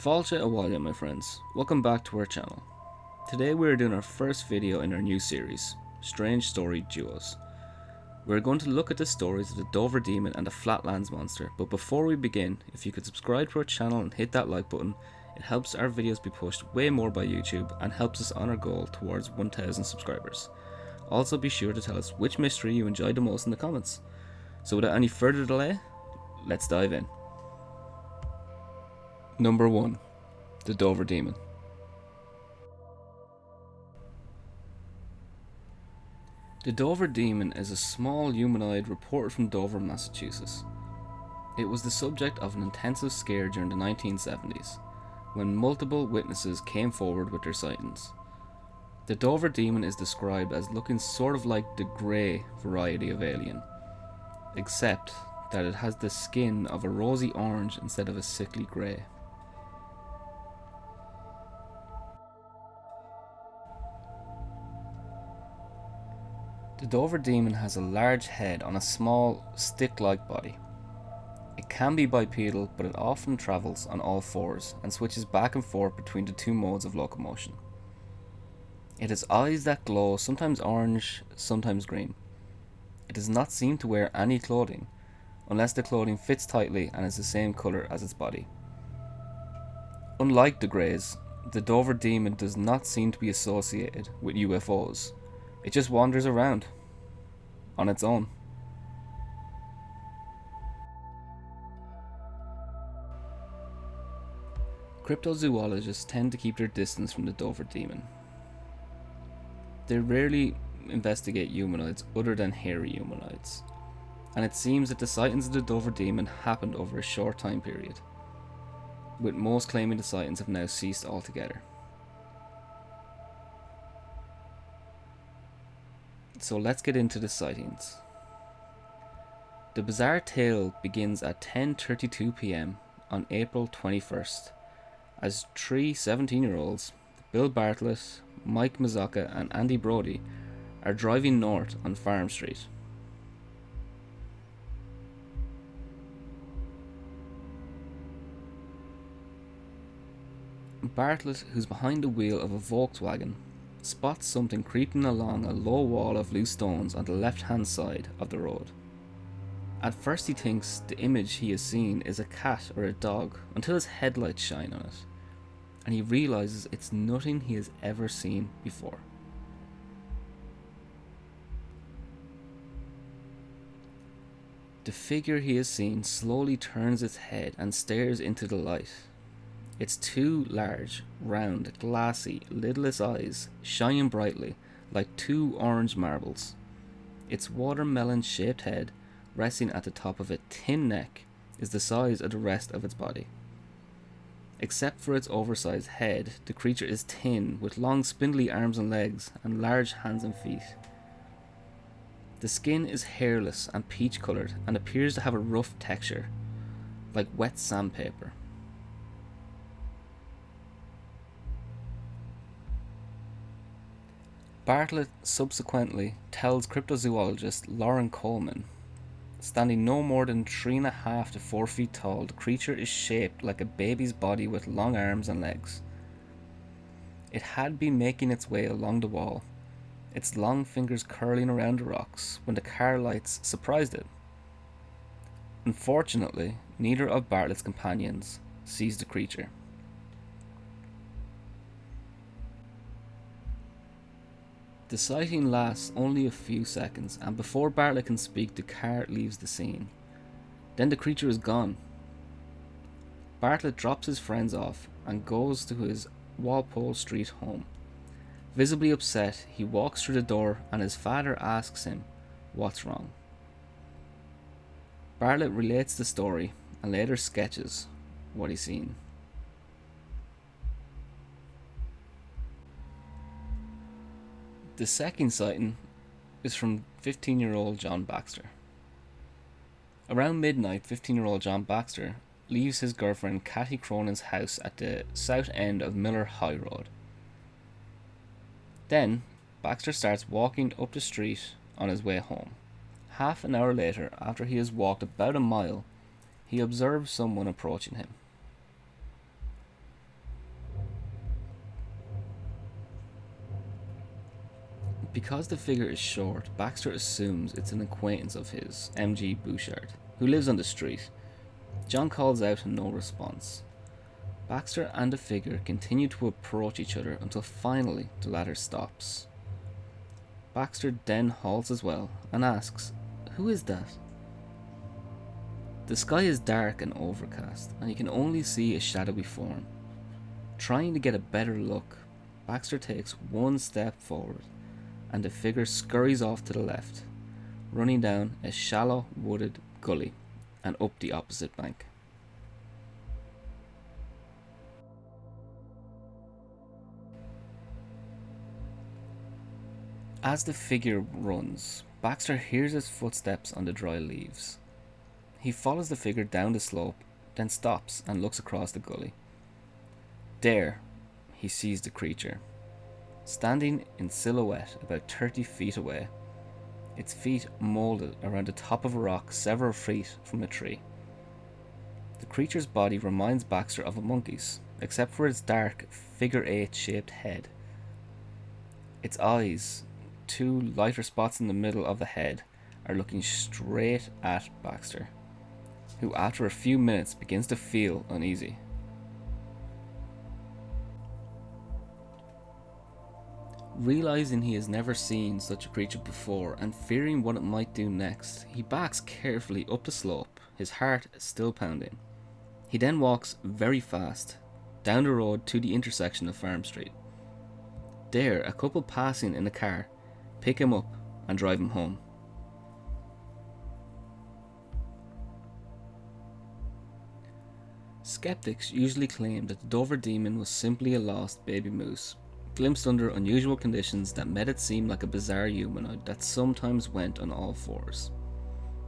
Falcha Awalia, my friends. Welcome back to our channel. Today we are doing our first video in our new series, Strange Story Duos. We are going to look at the stories of the Dover Demon and the Flatwoods Monster, but before we begin, if you could subscribe to our channel and hit that like button, it helps our videos be pushed way more by YouTube and helps us on our goal towards 1000 subscribers. Also be sure to tell us which mystery you enjoyed the most in the comments. So without any further delay, let's dive in. Number 1. The Dover Demon. The Dover Demon is a small humanoid reported from Dover, Massachusetts. It was the subject of an intensive scare during the 1970s, when multiple witnesses came forward with their sightings. The Dover Demon is described as looking sort of like the grey variety of alien, except that it has the skin of a rosy orange instead of a sickly grey. The Dover Demon has a large head on a small, stick-like body. It can be bipedal, but it often travels on all fours and switches back and forth between the two modes of locomotion. It has eyes that glow, sometimes orange, sometimes green. It does not seem to wear any clothing, unless the clothing fits tightly and is the same colour as its body. Unlike the Greys, the Dover Demon does not seem to be associated with UFOs. It just wanders around on its own. Cryptozoologists tend to keep their distance from the Dover Demon. They rarely investigate humanoids other than hairy humanoids, and it seems that the sightings of the Dover Demon happened over a short time period, with most claiming the sightings have now ceased altogether. So let's get into the sightings. The bizarre tale begins at 10:32 p.m. on April 21st, as three 17-year-olds, Bill Bartlett, Mike Mazzocca and Andy Brody, are driving north on Farm Street. Bartlett, who's behind the wheel of a Volkswagen, spots something creeping along a low wall of loose stones on the left-hand side of the road. At first he thinks the image he has seen is a cat or a dog until his headlights shine on it, and he realises it's nothing he has ever seen before. The figure he has seen slowly turns its head and stares into the light. Its two large, round, glassy, lidless eyes shining brightly like two orange marbles. Its watermelon-shaped head, resting at the top of a thin neck, is the size of the rest of its body. Except for its oversized head, the creature is thin, with long spindly arms and legs, and large hands and feet. The skin is hairless and peach-coloured, and appears to have a rough texture, like wet sandpaper. Bartlett subsequently tells cryptozoologist Lauren Coleman, standing no more than 3.5 to 4 feet tall, the creature is shaped like a baby's body with long arms and legs. It had been making its way along the wall, its long fingers curling around the rocks, when the car lights surprised it. Unfortunately, neither of Bartlett's companions sees the creature. The sighting lasts only a few seconds, and before Bartlett can speak, the car leaves the scene. Then the creature is gone. Bartlett drops his friends off and goes to his Walpole Street home. Visibly upset, he walks through the door and his father asks him what's wrong. Bartlett relates the story and later sketches what he's seen. The second sighting is from 15-year-old John Baxter. Around midnight, 15-year-old John Baxter leaves his girlfriend Kathy Cronin's house at the south end of Miller High Road. Then, Baxter starts walking up the street on his way home. Half an hour later, after he has walked about a mile, he observes someone approaching him. Because the figure is short, Baxter assumes it's an acquaintance of his, M.G. Bouchard, who lives on the street. John calls out and no response. Baxter and the figure continue to approach each other until finally the latter stops. Baxter then halts as well and asks, "Who is that?" The sky is dark and overcast, and you can only see a shadowy form. Trying to get a better look, Baxter takes one step forward, and the figure scurries off to the left, running down a shallow wooded gully and up the opposite bank. As the figure runs, Baxter hears its footsteps on the dry leaves. He follows the figure down the slope, then stops and looks across the gully. There, he sees the creature, standing in silhouette about 30 feet away, its feet moulded around the top of a rock several feet from a tree. The creature's body reminds Baxter of a monkey's, except for its dark, figure-8 shaped head. Its eyes, two lighter spots in the middle of the head, are looking straight at Baxter, who after a few minutes begins to feel uneasy. Realizing he has never seen such a creature before and fearing what it might do next, he backs carefully up the slope, his heart still pounding. He then walks very fast down the road to the intersection of Farm Street. There, a couple passing in a car pick him up and drive him home. Skeptics usually claim that the Dover demon was simply a lost baby moose, glimpsed under unusual conditions that made it seem like a bizarre humanoid that sometimes went on all fours.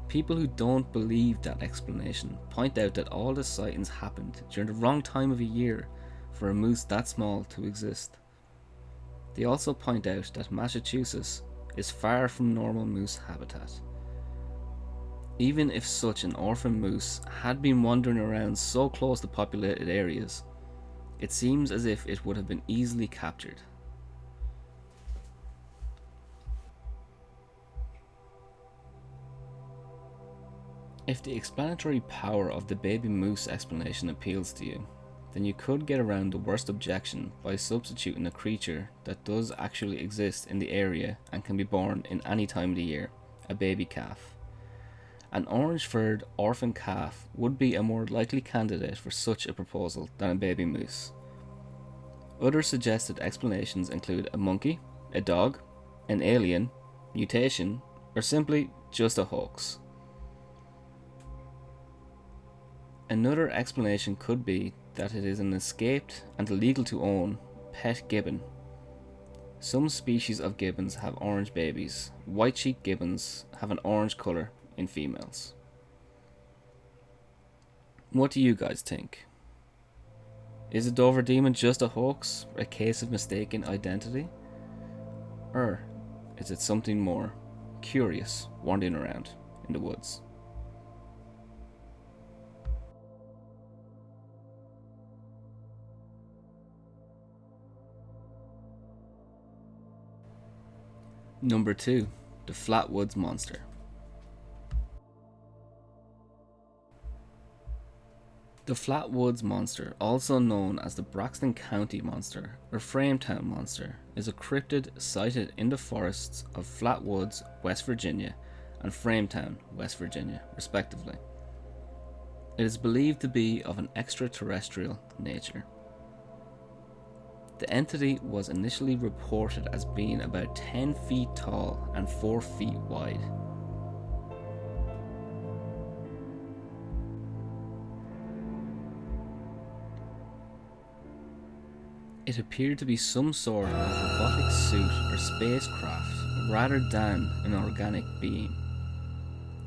People who don't believe that explanation point out that all the sightings happened during the wrong time of a year for a moose that small to exist. They also point out that Massachusetts is far from normal moose habitat. Even if such an orphan moose had been wandering around so close to populated areas, it seems as if it would have been easily captured. If the explanatory power of the baby moose explanation appeals to you, then you could get around the worst objection by substituting a creature that does actually exist in the area and can be born in any time of the year, a baby calf. An orange-furred orphan calf would be a more likely candidate for such a proposal than a baby moose. Other suggested explanations include a monkey, a dog, an alien, mutation, or simply just a hoax. Another explanation could be that it is an escaped and illegal to own pet gibbon. Some species of gibbons have orange babies. White-cheeked gibbons have an orange colour in females. What do you guys think? Is the Dover demon just a hoax, a case of mistaken identity? Or is it something more curious wandering around in the woods? Number 2. The Flatwoods Monster. The Flatwoods Monster, also known as the Braxton County Monster or Frametown Monster, is a cryptid sighted in the forests of Flatwoods, West Virginia and Frametown, West Virginia, respectively. It is believed to be of an extraterrestrial nature. The entity was initially reported as being about 10 feet tall and 4 feet wide. It appeared to be some sort of robotic suit or spacecraft rather than an organic being.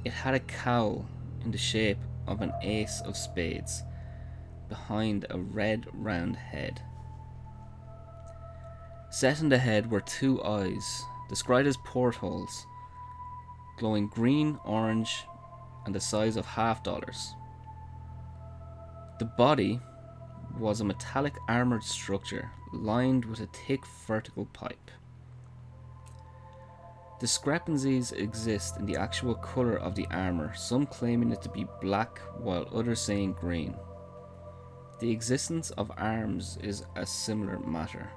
It had a cowl in the shape of an ace of spades behind a red round head. Set in the head were two eyes, described as portholes, glowing green, orange, and the size of $half. The body was a metallic armoured structure lined with a thick vertical pipe. Discrepancies exist in the actual colour of the armour, some claiming it to be black while others saying green. The existence of arms is a similar matter.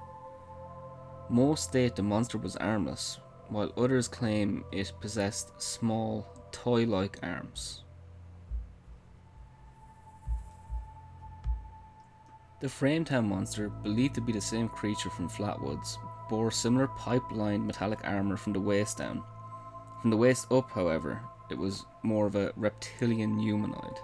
Most state the monster was armless, while others claim it possessed small, toy-like arms. The Frametown Monster, believed to be the same creature from Flatwoods, bore similar pipe-lined metallic armour from the waist down. From the waist up, however, it was more of a reptilian humanoid.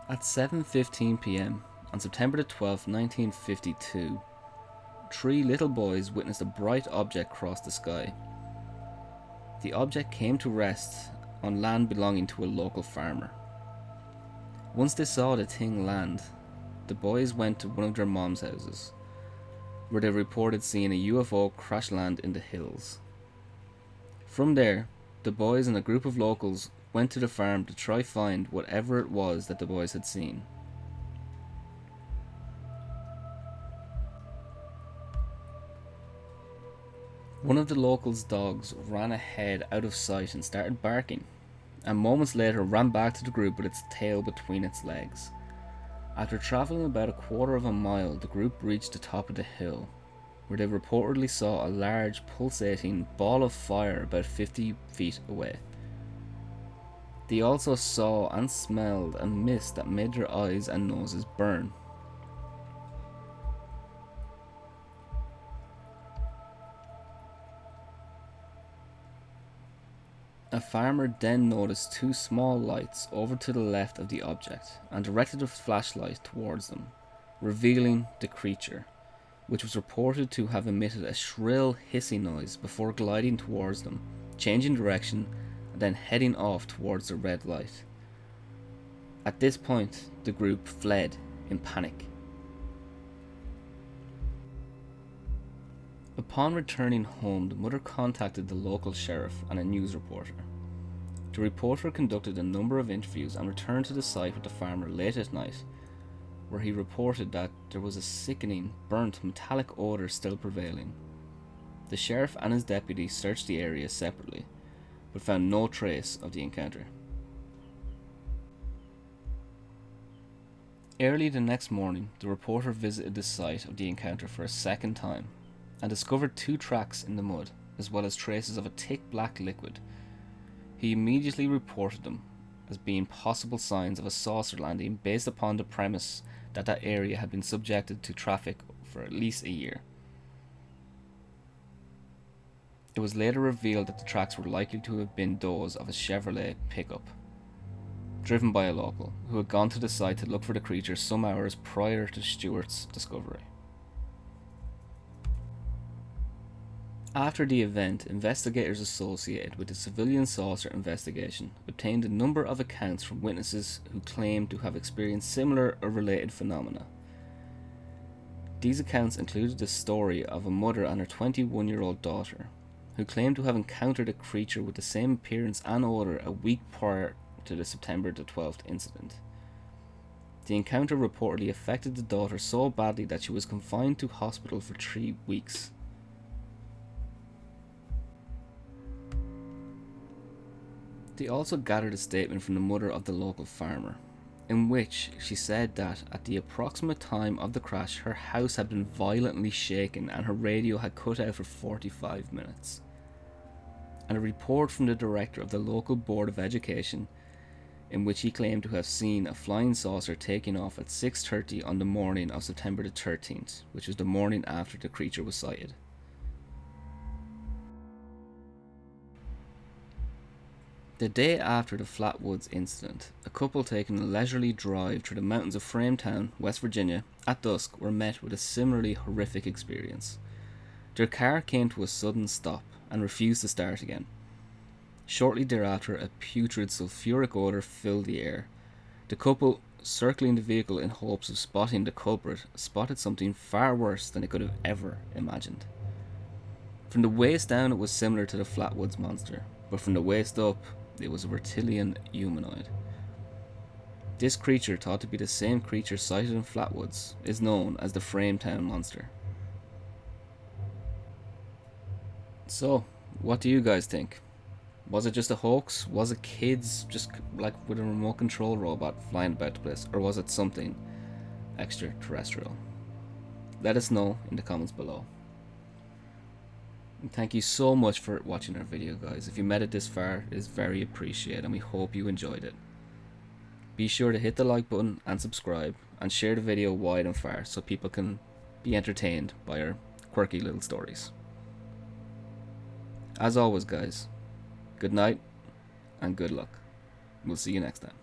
At 7:15 p.m. on September the 12th, 1952, 3 little boys witnessed a bright object cross the sky. The object came to rest on land belonging to a local farmer. Once they saw the thing land, the boys went to one of their mom's houses, where they reported seeing a UFO crash land in the hills. From there, the boys and a group of locals went to the farm to try find whatever it was that the boys had seen. One of the locals' dogs ran ahead out of sight and started barking, and moments later ran back to the group with its tail between its legs. After travelling about a quarter of a mile, the group reached the top of the hill, where they reportedly saw a large pulsating ball of fire about 50 feet away. They also saw and smelled a mist that made their eyes and noses burn. A farmer then noticed 2 small lights over to the left of the object and directed a flashlight towards them, revealing the creature, which was reported to have emitted a shrill hissing noise before gliding towards them, changing direction, and then heading off towards the red light. At this point, the group fled in panic. Upon returning home, the mother contacted the local sheriff and a news reporter. The reporter conducted a number of interviews and returned to the site with the farmer late at night, where he reported that there was a sickening, burnt, metallic odour still prevailing. The sheriff and his deputy searched the area separately, but found no trace of the encounter. Early the next morning, the reporter visited the site of the encounter for a second time, and discovered 2 tracks in the mud, as well as traces of a thick black liquid. He immediately reported them as being possible signs of a saucer landing based upon the premise that that area had been subjected to traffic for at least a year. It was later revealed that the tracks were likely to have been those of a Chevrolet pickup, driven by a local, who had gone to the site to look for the creature some hours prior to Stewart's discovery. After the event, investigators associated with the civilian saucer investigation obtained a number of accounts from witnesses who claimed to have experienced similar or related phenomena. These accounts included the story of a mother and her 21-year-old daughter, who claimed to have encountered a creature with the same appearance and odour a week prior to the September the 12th incident. The encounter reportedly affected the daughter so badly that she was confined to hospital for 3 weeks. They also gathered a statement from the mother of the local farmer, in which she said that at the approximate time of the crash, her house had been violently shaken and her radio had cut out for 45 minutes. And a report from the director of the local Board of Education, in which he claimed to have seen a flying saucer taking off at 6:30 on the morning of September the 13th, which was the morning after the creature was sighted. The day after the Flatwoods incident, a couple taking a leisurely drive through the mountains of Frametown, West Virginia, at dusk were met with a similarly horrific experience. Their car came to a sudden stop and refused to start again. Shortly thereafter, a putrid sulphuric odour filled the air. The couple, circling the vehicle in hopes of spotting the culprit, spotted something far worse than they could have ever imagined. From the waist down, it was similar to the Flatwoods Monster, but from the waist up, it was a reptilian humanoid. This creature, thought to be the same creature sighted in Flatwoods, is known as the Frametown Monster. So, what do you guys think? Was it just a hoax? Was it kids just like with a remote control robot flying about the place? Or was it something extraterrestrial? Let us know in the comments below. And thank you so much for watching our video, guys. If you made it this far, it is very appreciated and we hope you enjoyed it. Be sure to hit the like button and subscribe and share the video wide and far so people can be entertained by our quirky little stories. As always, guys, good night and good luck. We'll see you next time.